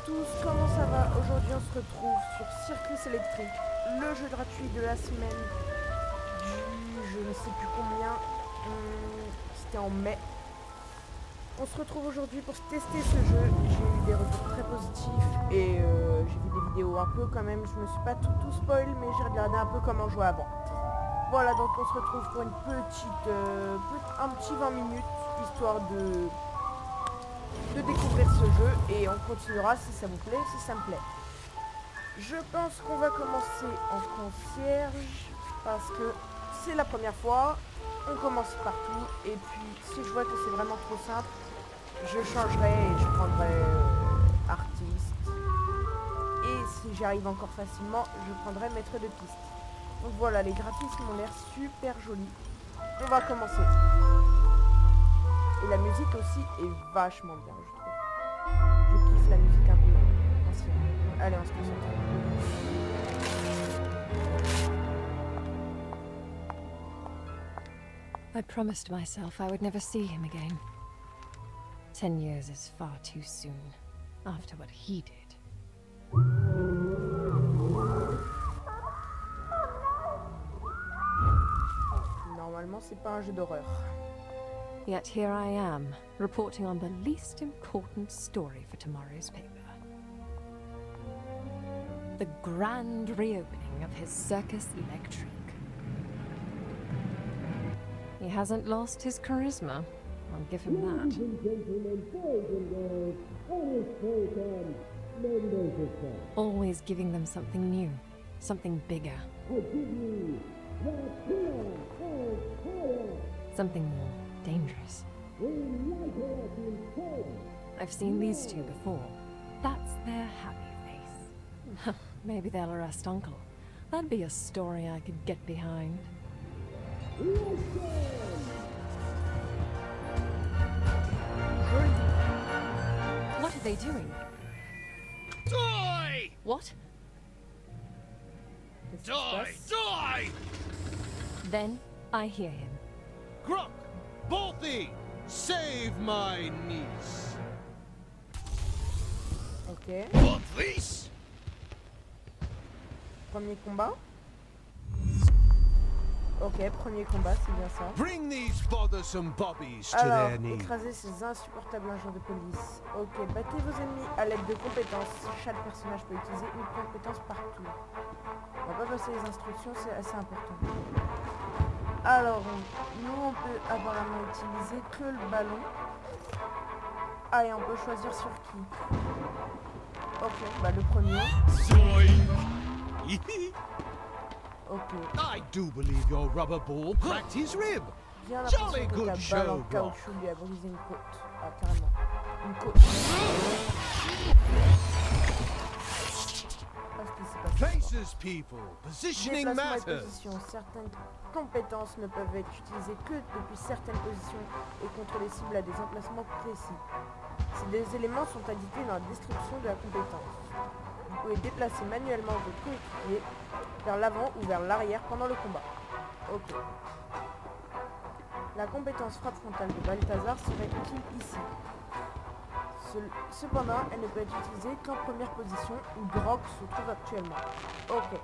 tous, comment ça va? Aujourd'hui on se retrouve sur Circus Electric, le jeu gratuit de la semaine du je ne sais plus combien, c'était en mai. On se retrouve aujourd'hui pour tester ce jeu. J'ai eu des retours très positifs et j'ai vu des vidéos un peu quand même, je me suis pas tout spoil mais j'ai regardé un peu comment jouer avant. Voilà, donc on se retrouve pour une un petit 20 minutes, histoire de découvrir ce jeu et on continuera si ça vous plaît, si ça me plaît. Je pense qu'on va commencer en concierge parce que c'est la première fois, on commence partout et puis si je vois que c'est vraiment trop simple, je changerai et je prendrai artiste et si j'arrive encore facilement, je prendrai maître de piste. Donc voilà, les graphismes ont l'air super jolis. On va commencer. Et la musique aussi est vachement bien, je trouve. Je kiffe la musique un peu ancienne. Allez, on se concentre. I promised myself I would never see him again. 10 years is far too soon, after what he did. Normalement, c'est pas un jeu d'horreur. Yet here I am, reporting on the least important story for tomorrow's paper. The grand reopening of his Circus Electric. He hasn't lost his charisma, I'll give him that. Always giving them something new, something bigger. Something more dangerous. I've seen these two before. That's their happy face. Maybe they'll arrest Uncle. That'd be a story I could get behind. What are they doing? Die! What? Die! Die! Then I hear him. Grok! Balthy! Save my niece! Ok. Balthy's? Premier combat. Ok, premier combat, c'est bien ça. Bring these bothersome bobbies to Alors, their knees. écraser ces insupportables agents de police. Ok, battez vos ennemis à l'aide de compétences. Chaque personnage peut utiliser une compétence par tour. On va pas passer les instructions, c'est assez important. Alors, nous on peut apparemment utiliser que le ballon. Ah, et on peut choisir sur qui. Ok, bah le premier. Ok. I do believe your rubber ball cracked his rib. Bien Jolly l'impression que good ta balle show, en Brock. caoutchouc lui a brisé une côte. Ah, carrément. Une côte. Ah, ce qui s'est passé. Places, people. Positioning Déplacement et matters. position. Certaines compétences ne peuvent être utilisées que depuis certaines positions et contre les cibles à des emplacements précis. Si des éléments sont indiqués dans la description de la compétence, vous pouvez déplacer manuellement vos coéquipiers vers l'avant ou vers l'arrière pendant le combat. Ok. La compétence frappe frontale de Balthazar serait utile ici. Cependant, elle ne peut être utilisée qu'en première position où Grok se trouve actuellement. Ok.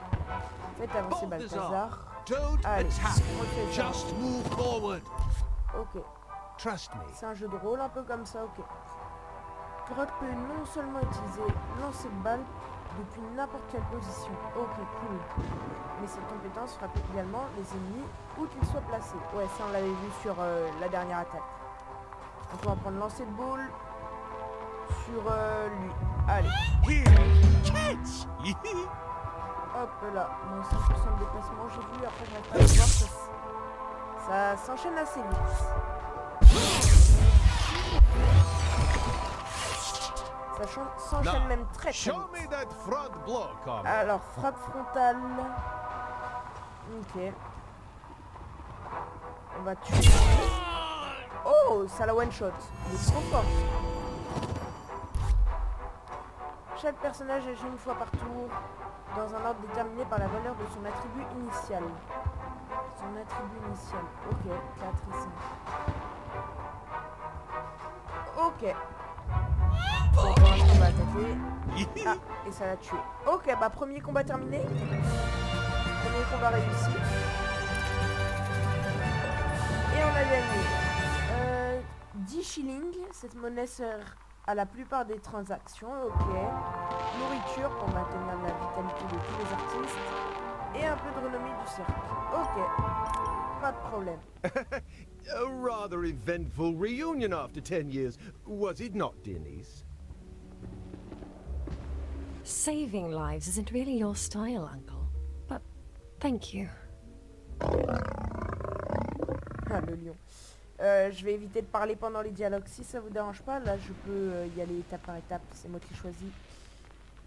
Faites avancer Balthazar. Don't Allez, attack. on le fait ça. Just move forward. Ok. Trust me. C'est un jeu de rôle un peu comme ça, ok. Grok peut non seulement utiliser lancer de balle depuis n'importe quelle position. Ok, cool. Mais cette compétence frappe également les ennemis où qu'ils soient placés. Ouais, ça on l'avait vu sur la dernière attaque. Donc on va prendre lancer de boule sur lui. Allez. Catch! Hop là. Mon 100% de déplacement, j'ai vu. Après, je vais pas le voir. Ça s'enchaîne assez vite. Ça s'enchaîne même très Show vite. me that front block on. Alors, frappe frontale. Ok. On va tuer. Oh, ça la one shot. Il est trop fort. Chaque personnage agit une fois par tour dans un ordre déterminé par la valeur de son attribut initial. Son attribut initial. Ok, 4 et 5. Ok. Bon, l'instant, on va attaquer. Ah, et ça l'a tué. Ok, bah premier combat terminé. Premier combat réussi. Et on a gagné 10 shillings. Cette monnaie sert à la plupart des transactions. Ok. Nourriture pour maintenir la vitalité de tous les artistes. Et un peu de renommée du cirque. Ok. Pas de problème. A rather eventful reunion after 10 years, was it not, dear niece? Saving lives isn't really your style, Uncle. But thank you. Ah, le lion. Je vais éviter de parler pendant les dialogues si ça vous dérange pas. Là, je peux y aller étape par étape. C'est moi qui choisis.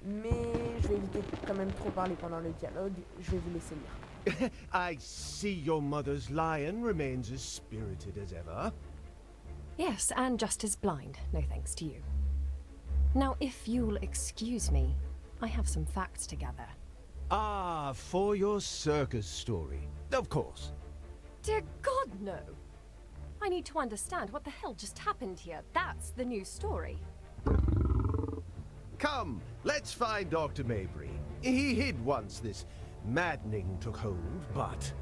Mais je vais éviter de quand même trop parler pendant le dialogue. Je vais vous laisser lire. I see your mother's lion remains as spirited as ever. Yes, and just as blind, no thanks to you. Now, if you'll excuse me, I have some facts to gather. Ah, for your circus story. Of course. Dear God, no! I need to understand what the hell just happened here. That's the new story. Come, let's find Dr. Mabry. He hid once this maddening took hold, but...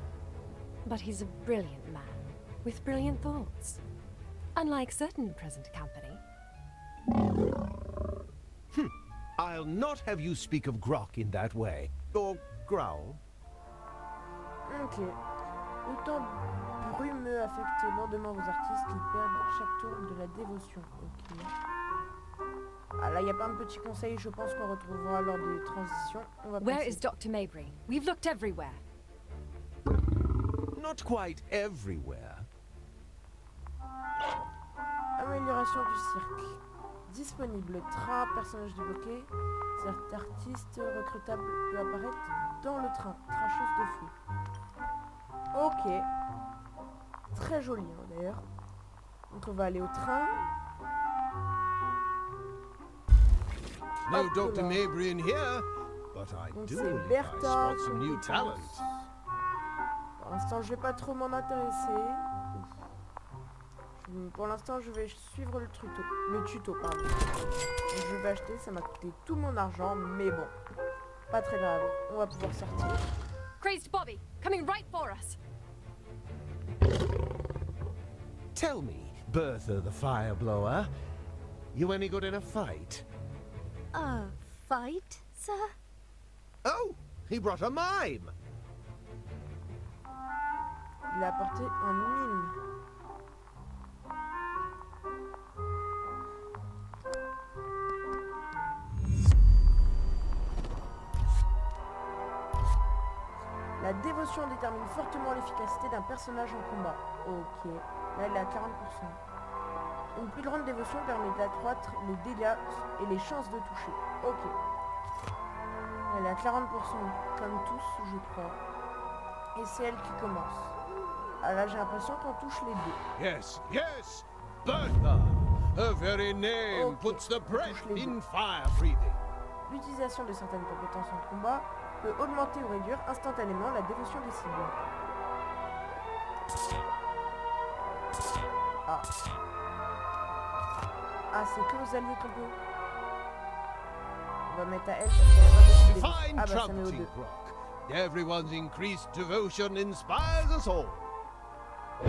But he's a brilliant man, with brilliant thoughts. Unlike certain present company. I'll not have you speak of Grok in that way. Or Growl. Ok. Le temps brumeux affecte lourdement vos artistes qui perdent chaque tour de la dévotion. Ok. Ah là, il y a plein de petits conseils, je pense qu'on retrouvera lors des transitions. On va Where passer. is Dr. Mabry? We've looked everywhere. Not quite everywhere. Amélioration du cirque. Disponible. Train, personnage débloqué. Cet artiste recrutable peut apparaître dans le train. Cracheuse de feu. Ok. Très joli hein, d'ailleurs. Donc on va aller au train. No Hop Dr. là. Mabry in here, but I Donc do c'est believe I Bertha. spot some new talent. Pour l'instant, je vais pas trop m'en intéresser. Pour l'instant, je vais suivre le tuto, pardon. Donc, je vais acheter, ça m'a coûté tout mon argent, mais bon, pas très grave. On va pouvoir sortir. Crazed Bobby, coming right for us. Tell me, Bertha the Fire Blower, you any good in a fight? A fight, sir? Oh, he brought a mime. Il a apporté un mime. La dévotion détermine fortement l'efficacité d'un personnage en combat. Ok. Là, il est à 40%. Une plus grande dévotion permet d'accroître les dégâts et les chances de toucher. Ok. Elle est à 40%, comme tous, je crois. Et c'est elle qui commence. Ah là, j'ai l'impression qu'on touche les deux. Yes, yes, Bertha. Her very name Okay. puts the breath Touche les deux. in fire breathing. L'utilisation de certaines compétences en combat peut augmenter ou réduire instantanément la dévotion des cibles. Ah. Ah, c'est que aux alliés qu'on peut. On va mettre à elle parce qu'elle a pas beaucoup de dévotion. Fine Ah bah ça met aux trumpeting, deux. Grok. Everyone's increased devotion inspires us all. Ah!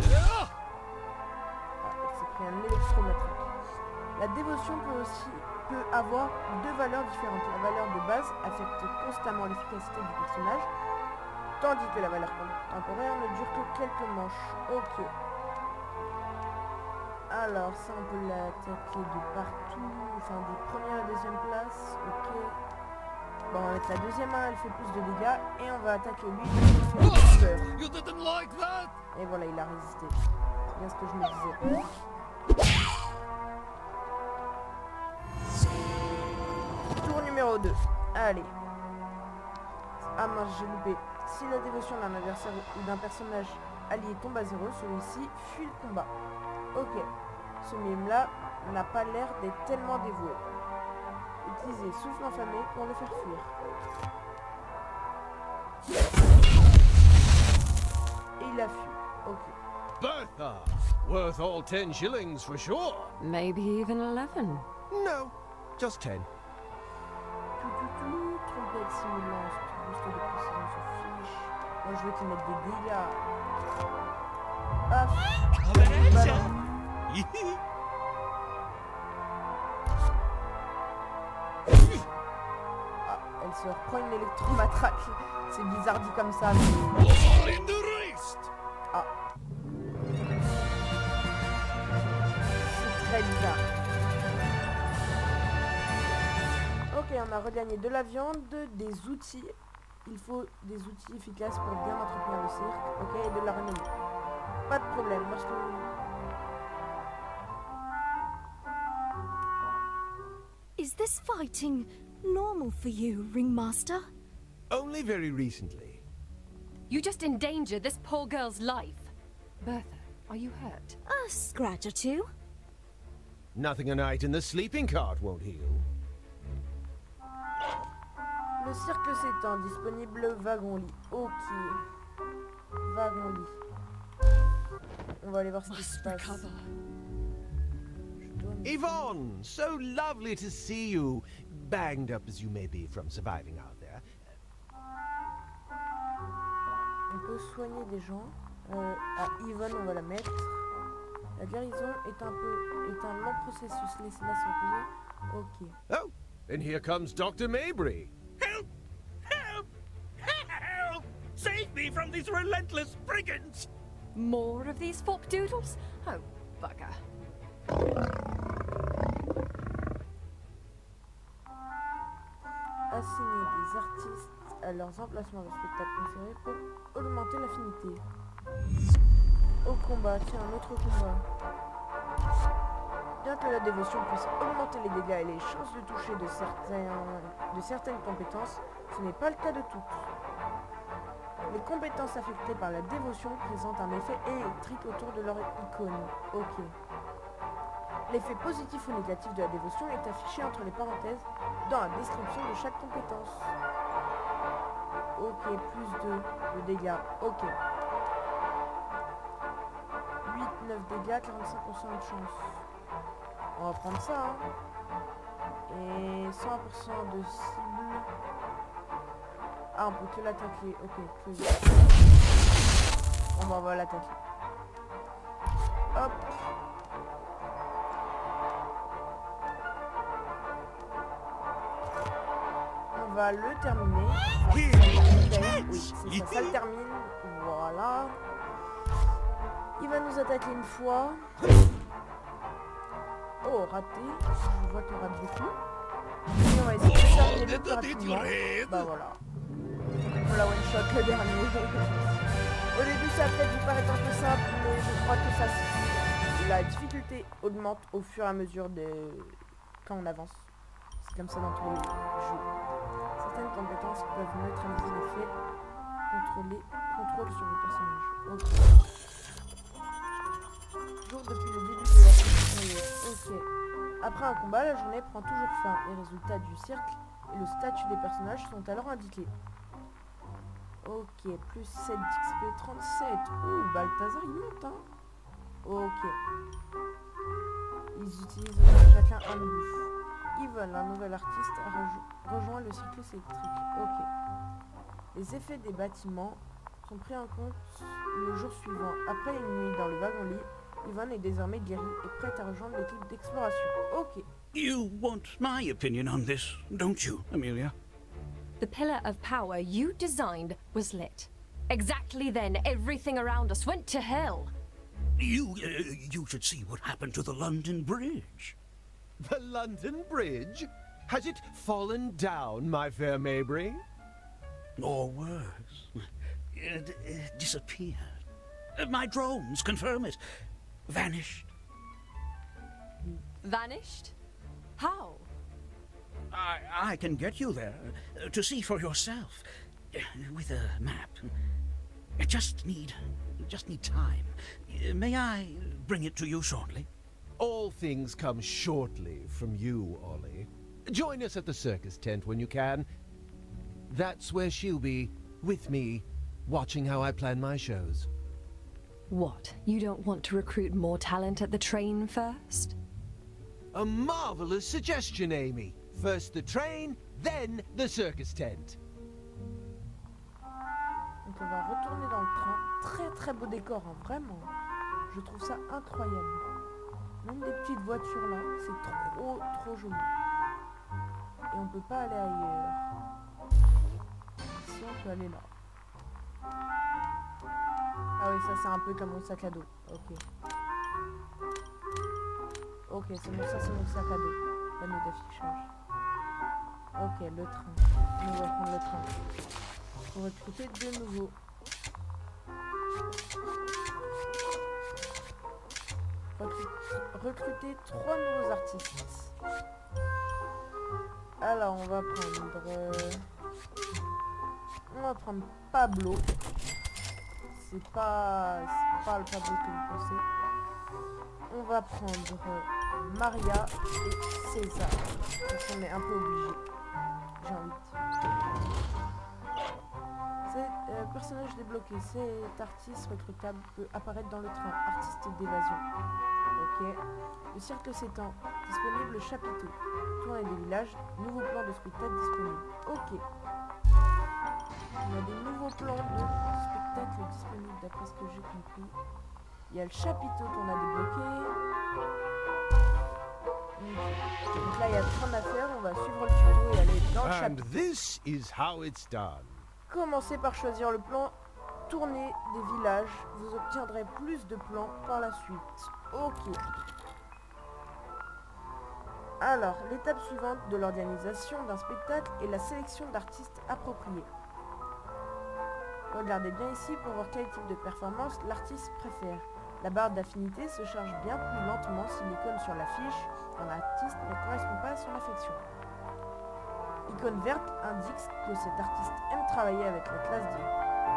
Ah, elle s'est pris un électromatraque. La dévotion peut avoir deux valeurs différentes. La valeur de base affecte constamment l'efficacité du personnage, tandis que la valeur temporaire ne dure que quelques manches. Ok. Alors ça on peut l'attaquer de partout, enfin des premières à la deuxième place. Ok. Bon, on va mettre la deuxième main, elle fait plus de dégâts, et on va attaquer lui. qui fait plus peur. You didn't like that? Et voilà, il a résisté. C'est bien ce que je me disais. Tour numéro 2. Allez. Ah mince, j'ai loupé. Si la dévotion d'un adversaire ou d'un personnage allié tombe à 0, celui-ci fuit le combat. Ok. Ce mime-là n'a pas l'air d'être tellement dévoué. Utilisez souffle enflammé pour le faire fuir. Et il a fui. Ok. Bertha, worth all 10 shillings for sure. Maybe even 11. No, Just 10. Trompette, simulance, boost de précision, on s'en fiche. Moi je veux qu'ils mettent des dégâts. Paf. Ballon. Ah, elle se reprend une électromatraque. C'est bizarre dit comme ça, mais... Ah. C'est très bizarre. Ok, on a regagné de la viande, des outils. Il faut des outils efficaces pour bien entretenir le cirque. Ok, et de la renommée. Pas de problème. Lorsque Is this fighting normal for you, Ringmaster? Only very recently. You just endangered this poor girl's life. Bertha, are you hurt? A scratch or two? Nothing a night in the sleeping cart won't heal. le cirque s'étend, disponible wagon-lit. Ok. Wagon-lit. On va aller voir ce qui se passe. Yvonne, so lovely to see you, banged up as you may be from surviving out there. On peut soigner des gens. À Yvonne, on va la mettre. La guérison est un lent processus. Laissez-la se reposer. Ok. Oh, and here comes Dr. Mabry. Help! Help! Help! Save me from these relentless brigands! More of these fop doodles? Oh, bugger. Assigner des artistes à leurs emplacements de spectacle préférés pour augmenter l'affinité. Au combat, tiens, un autre combat. Bien que la dévotion puisse augmenter les dégâts et les chances de toucher de certaines compétences, ce n'est pas le cas de toutes. Les compétences affectées par la dévotion présentent un effet électrique autour de leur icône. Ok. L'effet positif ou négatif de la dévotion est affiché entre les parenthèses dans la description de chaque compétence. Ok, plus 2 de dégâts. Ok. 8, 9 dégâts, 45% de chance. On va prendre ça, hein. Et 100% de cible. Ah, on peut que l'attaquer. Ok, plus. Bon, bah, on va l'attaquer. Hop. On va le terminer. Oui, c'est ça, ça le termine. Voilà. Il va nous attaquer une fois. Oh, raté. Je vois qu'on rate beaucoup. Et on va essayer de terminer le plus rapidement. Bah voilà. On la one shot le dernier. Au début, ça peut vous paraître un peu simple, mais je crois que ça, la difficulté augmente au fur et à mesure de quand on avance. C'est comme ça dans tous les jeux. Certaines compétences peuvent neutraliser l'effet contrôle sur le personnage. Ok. Toujours depuis le début de la période. Ok. Après un combat, la journée prend toujours fin. Les résultats du cercle et le statut des personnages sont alors indiqués. Ok, plus 7 d'XP, 37. Ouh, Balthazar il monte, hein. Ok. Ils utilisent chacun un bouffe. Yvonne, un nouvel artiste, a rejoint le circuit électrique. Ok. Les effets des bâtiments sont pris en compte le jour suivant. Après une nuit dans le wagon-lit, Yvonne est désormais guérie et prête à rejoindre l'équipe d'exploration. Ok. You want my opinion on this, don't you, Amelia? The pillar of power you designed was lit. Exactly then, everything around us went to hell. You should see what happened to the London Bridge. The London Bridge? Has it fallen down, my fair Mabry? Or worse, it disappeared. My drones confirm it. Vanished. Vanished? How? I can get you there to see for yourself with a map. Just need time. May I bring it to you shortly? All things come shortly from you, Ollie. Join us at the circus tent when you can. That's where she'll be, with me, watching how I plan my shows. What? You don't want to recruit more talent at the train first? A marvelous suggestion, Amy. First the train, then the circus tent. Donc on va retourner dans le train. Très très beau décor, hein, vraiment. Je trouve ça incroyable. Même des petites voitures là, c'est trop joli. Et on peut pas aller ailleurs. Si on peut aller là. Ah oui, ça c'est un peu comme mon sac à dos. Ok. Ok, c'est bon, ça c'est mon sac à dos. Panneau d'affichage. Ok, le train. On va prendre le train. Pour recruter de nouveau. Recruter 3 nouveaux artistes. Alors on va prendre Pablo. C'est pas le Pablo que vous pensez. On va prendre Maria et César. Donc on est un peu obligé. J'ai envie de dire. Personnage débloqué. Cet artiste recrutable peut apparaître dans le train. Artiste d'évasion. Ok. Le cirque s'étend. Disponible chapiteau. Tournée des villages. Nouveau plan de spectacle disponible. Ok. On a des nouveaux plans de spectacle disponibles d'après ce que j'ai compris. Il y a le chapiteau qu'on a débloqué. Donc là il y a plein d'affaires. On va suivre le tuto et aller dans le And chapiteau. this is how it's done. Commencez par choisir le plan tournée des villages. Vous obtiendrez plus de plans par la suite. Ok. Alors, l'étape suivante de l'organisation d'un spectacle est la sélection d'artistes appropriés. Regardez bien ici pour voir quel type de performance l'artiste préfère. La barre d'affinité se charge bien plus lentement si l'icône sur l'affiche dans l'artiste ne correspond pas à son affection. L'icône verte indique que cet artiste aime travailler avec la classe des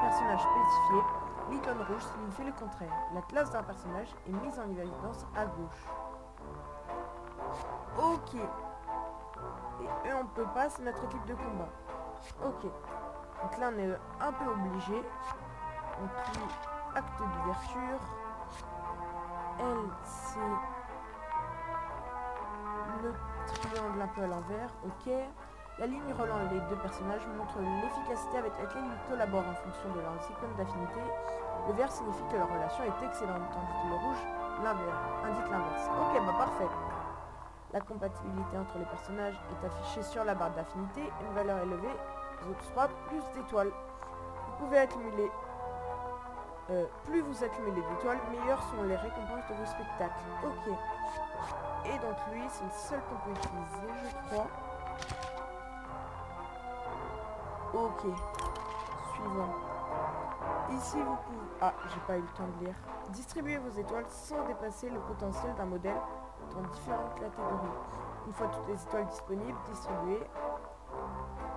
personnages spécifiés. L'icône rouge signifie le contraire. La classe d'un personnage est mise en évidence à gauche. Ok. Et eux, on peut pas, c'est notre équipe de combat. Ok. Donc là, on est un peu obligé. On plie acte d'ouverture. Elle, c'est le triangle un peu à l'envers. Ok. La ligne relant les deux personnages montre l'efficacité avec laquelle ils collaborent en fonction de leurs icônes d'affinité. Le vert signifie que leur relation est excellente, tandis que le rouge indique l'inverse. Ok, bah parfait. La compatibilité entre les personnages est affichée sur la barre d'affinité. Une valeur élevée octroie plus d'étoiles. Vous pouvez accumuler... plus vous accumulez d'étoiles, meilleures sont les récompenses de vos spectacles. Ok. Et donc lui, c'est le seul qu'on peut utiliser, je crois. Ok. Suivant. Ici, vous pouvez... Ah, j'ai pas eu le temps de lire. Distribuez vos étoiles sans dépasser le potentiel d'un modèle dans différentes catégories. Une fois toutes les étoiles disponibles, distribuez.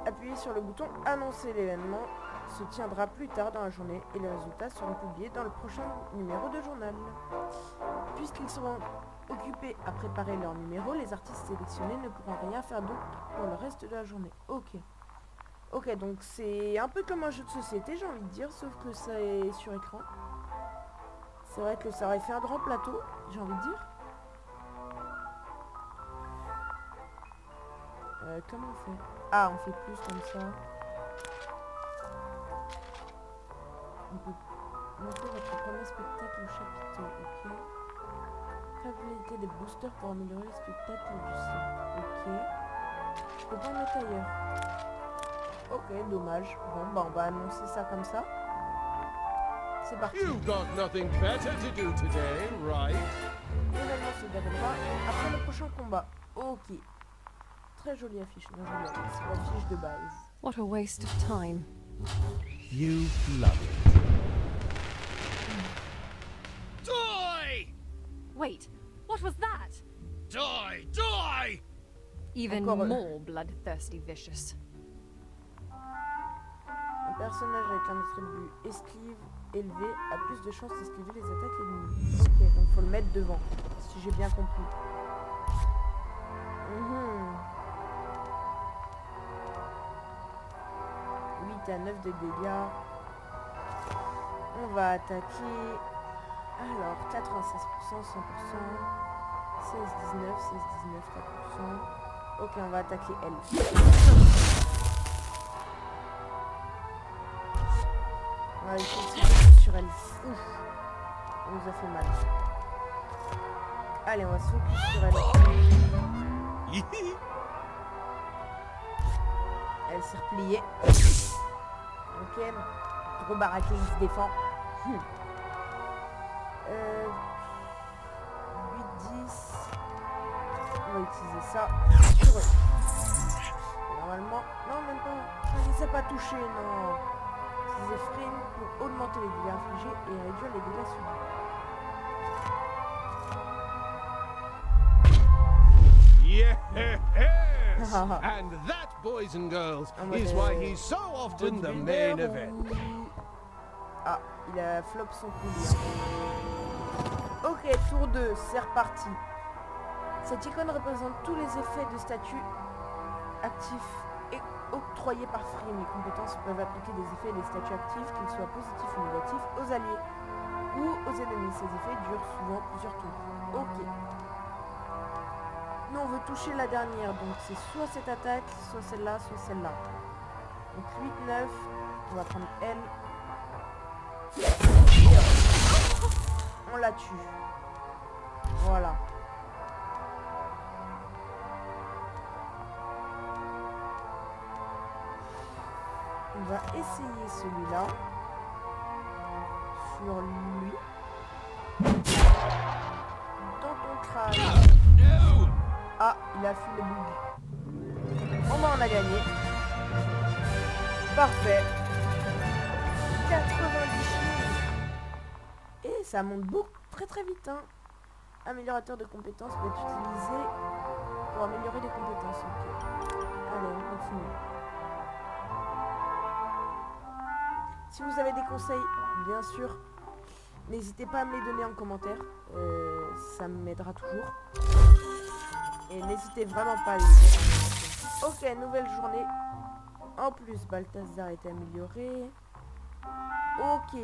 Appuyez sur le bouton Annoncer l'événement. Se tiendra plus tard dans la journée et les résultats seront publiés dans le prochain numéro de journal. Puisqu'ils seront occupés à préparer leur numéro, les artistes sélectionnés ne pourront rien faire d'autre pour le reste de la journée. Ok. Ok, donc c'est un peu comme un jeu de société, j'ai envie de dire, sauf que c'est sur écran. C'est vrai que ça aurait fait un grand plateau, j'ai envie de dire. Comment on fait? Ah, on fait plus comme ça. On peut monter votre premier spectacle au chapiteau, ok. Fabriquer des boosters pour améliorer le spectacle du site, ok. Je peux pas en mettre ailleurs. Ok, dommage. Bon, bah on va annoncer ça comme ça. C'est parti. You've got nothing better to do today, right? L'événement se déroulera après le prochain combat. Ok. Très jolie affiche. Non, jolie affiche. C'est l'affiche de base. What a waste of time. You love it. Die! Wait, what was that? Die! Die! Even Encore more bloodthirsty vicious. Un personnage avec un attribut esquive élevé a plus de chances d'esquiver les attaques ennemies. Ok, donc faut le mettre devant, si j'ai bien compris. 8 à 9 de dégâts. On va attaquer. Alors, 96%, 100%, 16-19, 16-19, 4%. Ok, on va attaquer elle. On va essayer de se focus sur elle. Ouf. On nous a fait mal. Allez, on va se focus sur elle. Elle s'est repliée. Ok. Gros baraqué, il se défend. 8, 10. On va utiliser ça sur eux. Normalement. Non, même pas. Ça ne s'est pas touché, non. Utiliser Frame pour augmenter les dégâts infligés et réduire les dégâts subis. Yes! And that, boys and girls, is why he's so often the main event. Ah, il a flop son coup. Ok, tour 2, c'est reparti. Cette icône représente tous les effets de statut actifs et octroyés par Frame. Les compétences peuvent appliquer des effets et des statuts actifs, qu'ils soient positifs ou négatifs, aux alliés ou aux ennemis. Ces effets durent souvent plusieurs tours. Ok. Nous, on veut toucher la dernière, donc c'est soit cette attaque, soit celle-là, soit celle-là. Donc 8-9, on va prendre elle. On la tue. Voilà. On va essayer celui-là. Sur lui. Dans ton crâne. Ah, il a fui le bug. Bon bah on a gagné. Parfait. 90 000. Et ça monte beaucoup très vite. Hein. Améliorateur de compétences peut être utilisé pour améliorer les compétences. Ok. Allez, on continue. Si vous avez des conseils, bien sûr, n'hésitez pas à me les donner en commentaire. Ça m'aidera toujours. Et n'hésitez vraiment pas à les dire. Ok, nouvelle journée. En plus, Balthazar a été amélioré. Ok.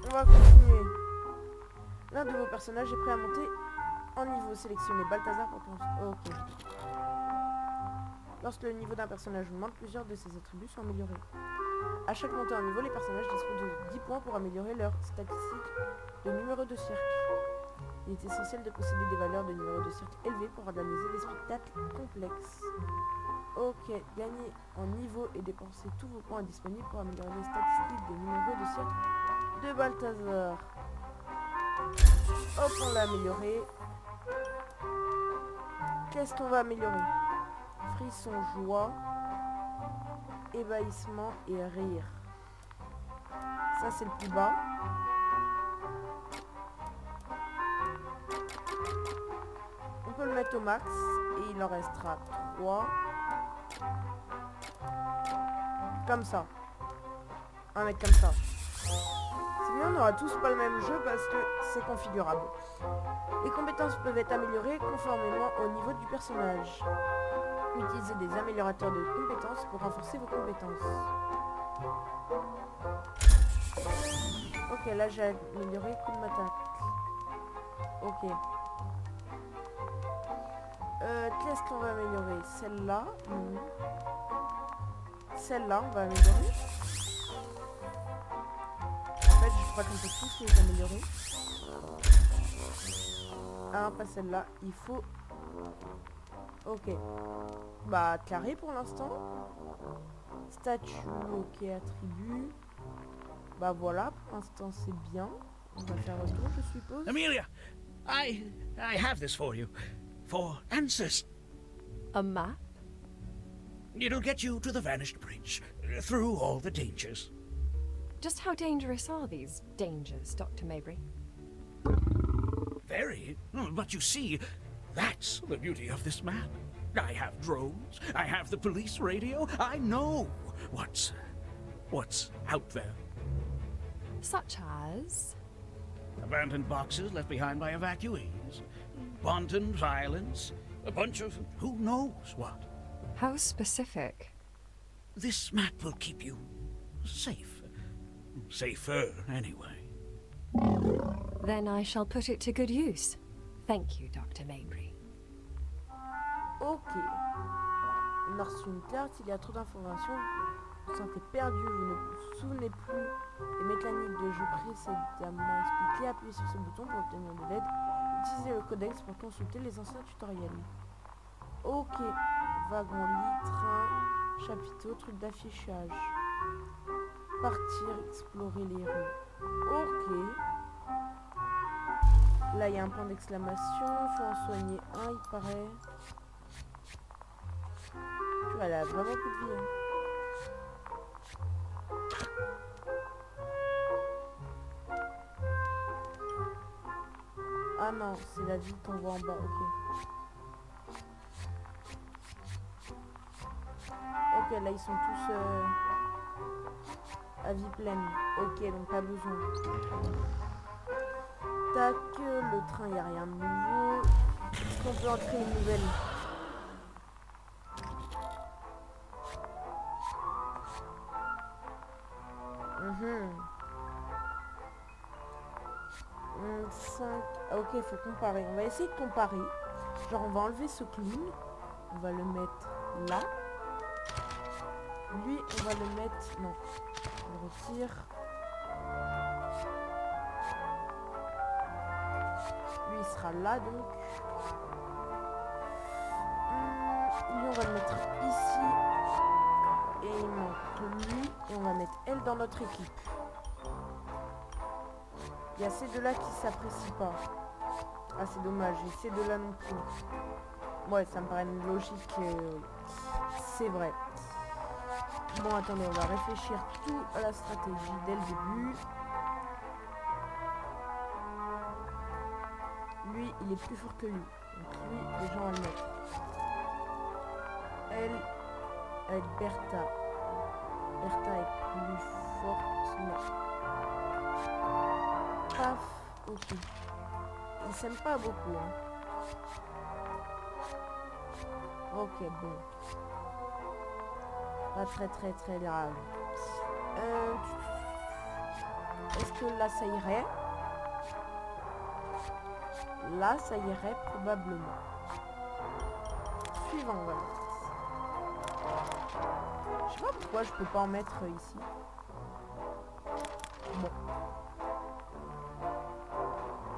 On va continuer. L'un de vos personnages est prêt à monter en niveau. Sélectionnez Balthazar pour ton... Ok. Lorsque le niveau d'un personnage augmente, plusieurs de ses attributs sont améliorés. À chaque montée en niveau, les personnages disposent de 10 points pour améliorer leur statistique de numéro de cercle. Il est essentiel de posséder des valeurs de numéro de cercle élevées pour organiser des spectacles complexes. Ok, gagner en niveau et dépenser tous vos points disponibles pour améliorer les statistiques des numéros de cercle de Balthazar. Hop, on l'a amélioré. Qu'est-ce qu'on va améliorer? Frisson, joie, ébahissement et rire. Ça, c'est le plus bas. On peut le mettre au max et il en restera 3. Comme ça. On va mettre comme ça. C'est bien, on n'aura tous pas le même jeu parce que c'est configurable. Les compétences peuvent être améliorées conformément au niveau du personnage. Utilisez des améliorateurs de compétences pour renforcer vos compétences. Ok, là j'ai amélioré coup de m'attaque. Ok. Qu'est-ce qu'on va améliorer? Celle-là. Celle-là, on va améliorer. En fait, je crois qu'on peut tous les améliorer. Ah, pas celle-là. Il faut... Ok. Bah, carré pour l'instant. Statue, ok, attribut. Bah voilà, pour l'instant c'est bien. On va faire retour, je suppose. Amelia, I have this for you. For answers. A map? It'll get you to the Vanished Bridge, through all the dangers. Just how dangerous are these dangers, Dr. Mabry? Very. But you see, that's the beauty of this map. I have drones, I have the police radio, I know what's out there. Such as? Abandoned boxes left behind by evacuees, wanton violence, a bunch of who knows what. How specific? This map will keep you safe. Safer, anyway. Then I shall put it to good use. Thank you, Dr. Mabry. Ok. On a reçu une carte, il y a trop d'informations. Vous vous sentez perdu, vous ne vous souvenez plus des mécaniques de jeu précédemment expliquées. Appuyez sur ce bouton pour obtenir de l'aide. Utilisez le codex pour consulter les anciens tutoriels. Ok. Wagon, lit, train, chapiteau, truc d'affichage. Partir, explorer les rues. Ok. Là, il y a un point d'exclamation. Faut en soigner un, il paraît. Elle a vraiment plus de vie. Hein. Ah non, c'est la vie qu'on voit en bas, ok. Ok, là ils sont tous à vie pleine. Ok, donc pas besoin. Tac, le train, il n'y a rien de nouveau. Est-ce qu'on peut en créer une nouvelle? Ok, il faut comparer. On va essayer de comparer. Genre, on va enlever ce clown. On va le mettre là. Lui, on va le mettre... Non. On le retire. Lui, il sera là, donc. Lui, on va le mettre ici. Et il manque lui. Et on va mettre elle dans notre équipe. Il y a ces deux-là qui s'apprécient pas. Ah, c'est dommage. Et ces deux-là non plus. Ouais, ça me paraît une logique. C'est vrai. Bon, attendez, on va réfléchir tout à la stratégie dès le début. Lui, il est plus fort que lui. Donc lui, déjà, on va le mettre. Elle, avec Bertha. Bertha est plus forte. Non. Paf, ok. Ils s'aiment pas beaucoup, hein. Ok, bon. Pas très grave. Est-ce que là, ça irait? Là, ça irait probablement. Suivant, on va mettre. Je sais pas pourquoi je peux pas en mettre ici. Bon.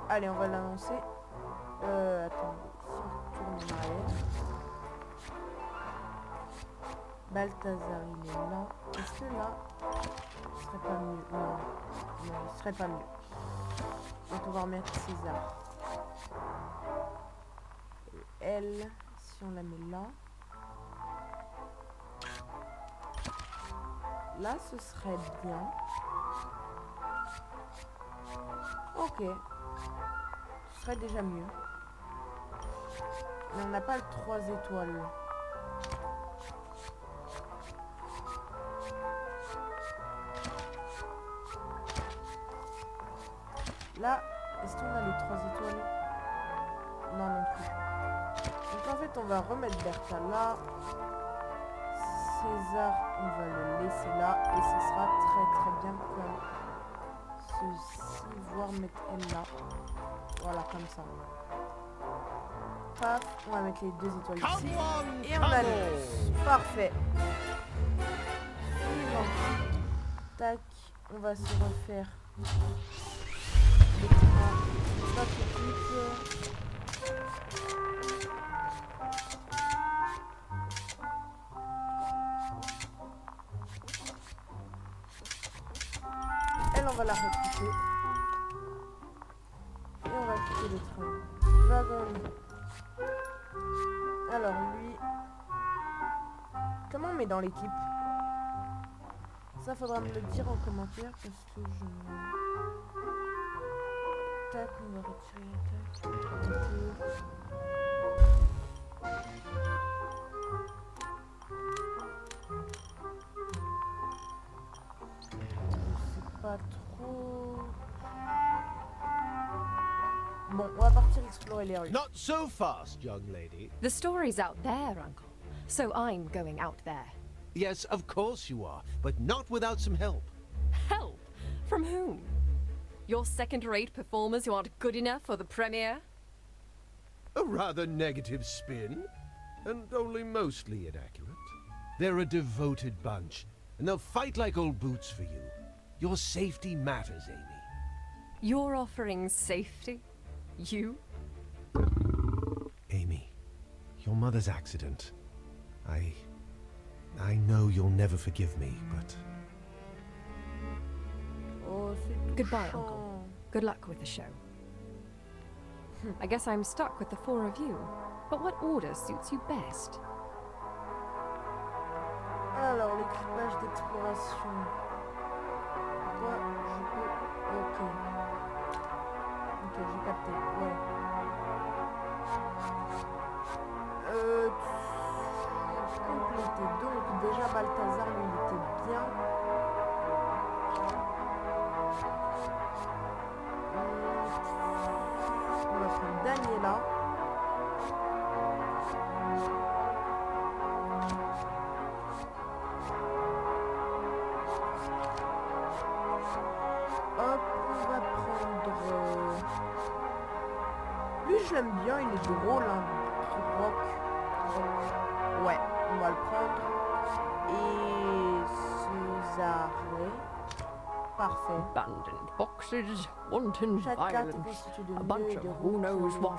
Allez, on va l'annoncer. Attendez, si on retourne en arrière. Balthazar, il est là. Est-ce que là, ce serait pas mieux? Non, non, il serait pas mieux. Donc on va remettre César. Et elle, si on la met là. Là, ce serait bien. Ok. Ce serait déjà mieux. Mais on n'a pas le 3 étoiles. Là, est-ce qu'on a les 3 étoiles? Non, non plus. Donc en fait, on va remettre Bertha là. César, on va le laisser là. Et ce sera très bien comme ceci. Voire mettre elle là. Voilà, comme ça. Paf, on va mettre les 2 étoiles ici. Et on annonce. Parfait. Suivant. Tac, on va se refaire notre équipe. Elle, on va la recruter. Et on va quitter le train. Wagon. Alors lui, comment on met dans l'équipe? Ça, faudra me le dire en commentaire parce que je... Tac, on va retirer. Tac. C'est pas trop... Bon, on va partir explorer les rues. Not so fast, young lady. The story's out there, Uncle. So I'm going out there. Yes, of course you are, but not without some help. Help? From whom? You're second-rate performers who aren't good enough for the premiere? A rather negative spin, and only mostly inaccurate. They're a devoted bunch, and they'll fight like old boots for you. Your safety matters, Amy. You're offering safety? You? Amy, your mother's accident. I know you'll never forgive me, but... Oh, c'est Goodbye, touchant. Uncle. Good luck with the show. I guess I'm stuck with the four of you. But what order suits you best? Alors, l'équipage d'exploration. Toi, je peux... Ok. Ok, j'ai capté. Ouais. Complété. Donc, déjà, Balthazar, lui, il était bien. On va prendre Daniela. Hop, on va prendre... Lui, je l'aime bien, il est drôle, hein, qui rock. Ouais, on va le prendre. Et... Césaré. Parfait. Abandoned boxes, wanton Chaque carte est violence, constituée de a nœuds bunch et de of who roues knows qui what.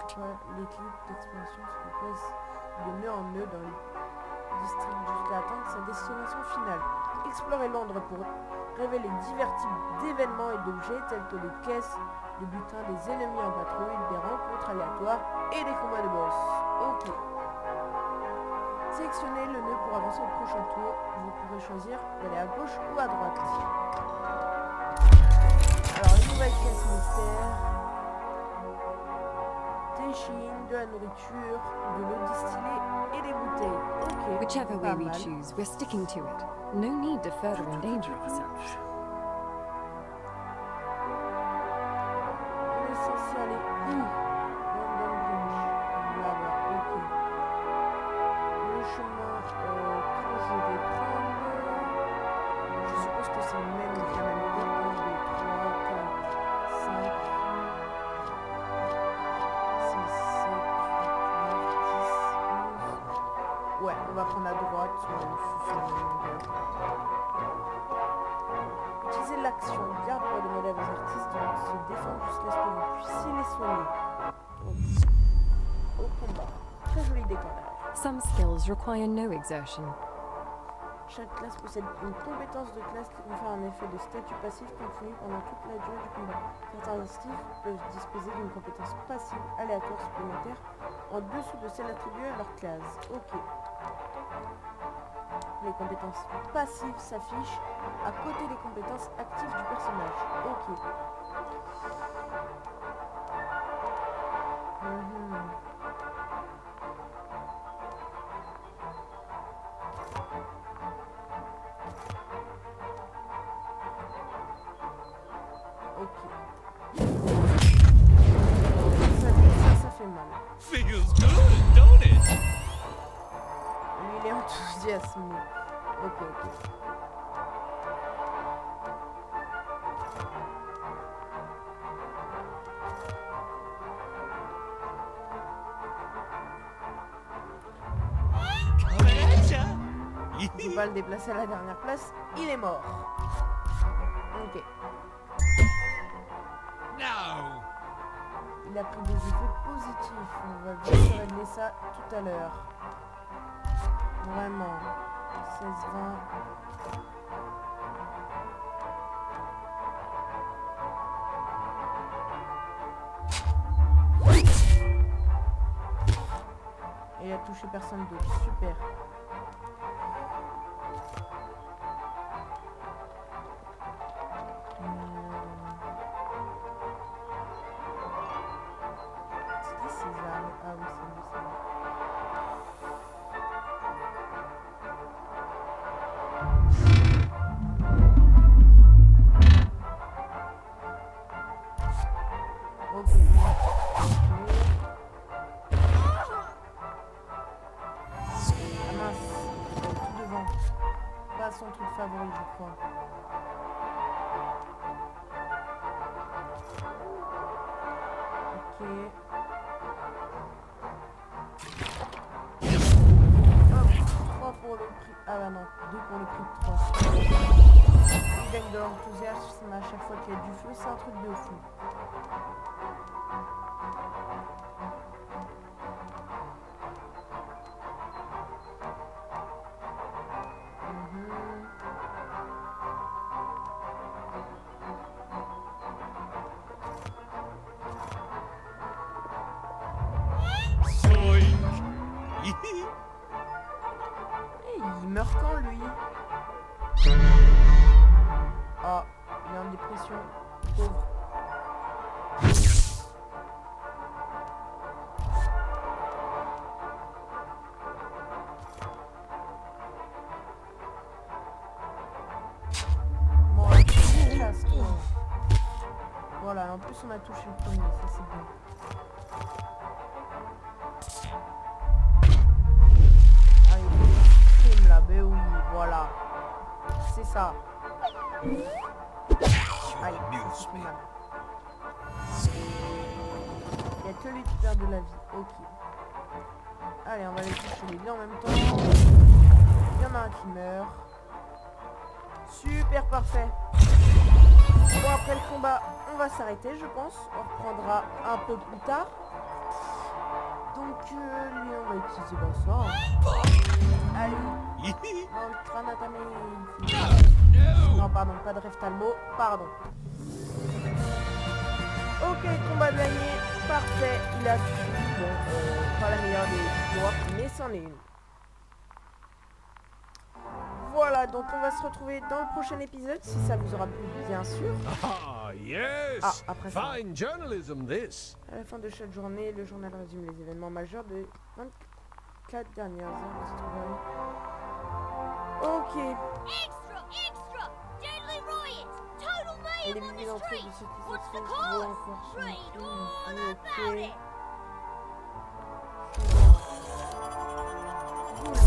l'équipe d'exploration se dépose de nœud en nœud dans le district jusqu'à atteindre sa destination finale. Explorer Londres pour révéler divers types d'événements et d'objets tels que les caisses de butin des ennemis en patrouille, des rencontres aléatoires et des combats de boss. Ok. Sélectionnez le nœud pour avancer au prochain tour. Vous pourrez choisir d'aller à gauche ou à droite. Alors, une nouvelle caisse mystère. Des chines, de la nourriture, de l'eau distillée et des bouteilles. Ok. Whichever way pas we mal. choose, we're sticking to it. No need to further endanger ourselves. On est censé aller où? London Bridge. Là-bas, ok. Le chemin que je vais prendre. Je suppose que c'est le même, la même idée. 1, 2, 3, 4, 5, 6, 7, 8, 9, 10, 11. Ouais, on va prendre à droite. Utilisez l'action garde pour demander à vos artistes de se défendre jusqu'à ce que vous puissiez les soigner. Au combat. Très joli décor derrière. Some skills require no exertion. Chaque classe possède une compétence de classe qui confère un effet de statut passif continu pendant toute la durée du combat. Certains artistes peuvent disposer d'une compétence passive aléatoire supplémentaire en dessous de celle attribuée à leur classe. Ok. Les compétences passives s'affichent à côté des compétences actives du personnage. Ok. Ok. Ça fait mal. Feels good, don't it? Lui, il est enthousiasmé. Ok, ok. Coming at ya. Il va le déplacer à la dernière place. Il est mort. Ok. No. Il a pris des effets positifs. On va bien régler ça tout à l'heure. Vraiment. 16, 20. Et il a touché personne d'autre. Super. C'était César. Ah oui, c'est lui, c'est lui. Ok. Ah Ah bah non, 2 pour le prix de 3. Il gagne de l'enthousiasme à chaque fois qu'il y a du feu, c'est un truc de fou. Zoink. Et il meurt quand lui? Ah, il est en dépression. Pauvre. Bon, casse-toi. Voilà, en plus on a touché le premier, ça c'est bien. Ah, il est crime là, ben oui, voilà. C'est ça. Aïe, ça fait mal. Il n'y a que lui qui perd de la vie, ok. Allez, on va les toucher les deux en même temps. Il y en a un qui meurt. Super parfait. Bon, après le combat, on va s'arrêter, je pense. On reprendra un peu plus tard. Donc, lui, on va utiliser bonsoir. Allez, dans le crâne à ta mère. Non, pardon, pas de Reftalmo, pardon. Ok, combat gagné, parfait, il a fui. Bon, pas la meilleure des victoires, mais c'en est une. Voilà, donc on va se retrouver dans le prochain épisode, si ça vous aura plu, bien sûr. Ah, yes! Ah, après ça. Fine journalism, this. À la fin de chaque journée, le journal résume les événements majeurs des 24 dernières heures de ce travail. Ok. Extra! Extra! Deadly riot! Total Les mayhem on milliers the d'entre eux street! de ceux qui What's the s'exposent vont cause? encore sur le Read crime. all Ok. about it! Cool.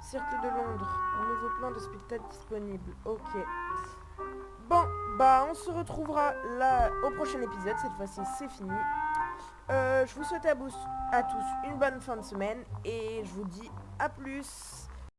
Cercle de Londres. Un nouveau plan de spectacle disponible. Ok. Bon, bah on se retrouvera là au prochain épisode. Cette fois-ci, c'est fini. Je vous souhaite à tous une bonne fin de semaine et je vous dis à plus.